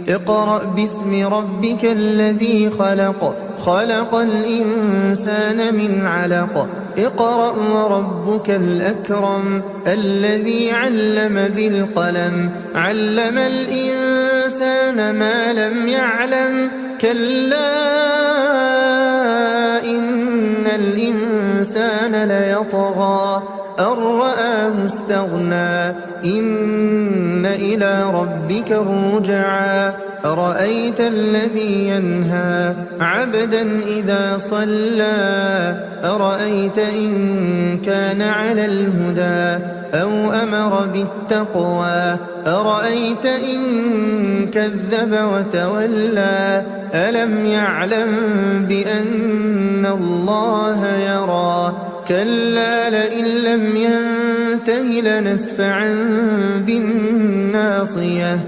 اقرأ باسم ربك الذي خلق خلق الإنسان من علق اقرأ وربك الأكرم الذي علم بالقلم علم الإنسان ما لم يعلم كلا إن الإنسان ليطغى أن رآه استغنى إن إلى ربك الرجعى أرأيت الذي ينهى عبدا إذا صلى أرأيت إن كان على الهدى أو أمر بالتقوى أرأيت إن كذب وتولى ألم يعلم بأن الله يرى كلا لئن لم ينته لنسفعا بالناصية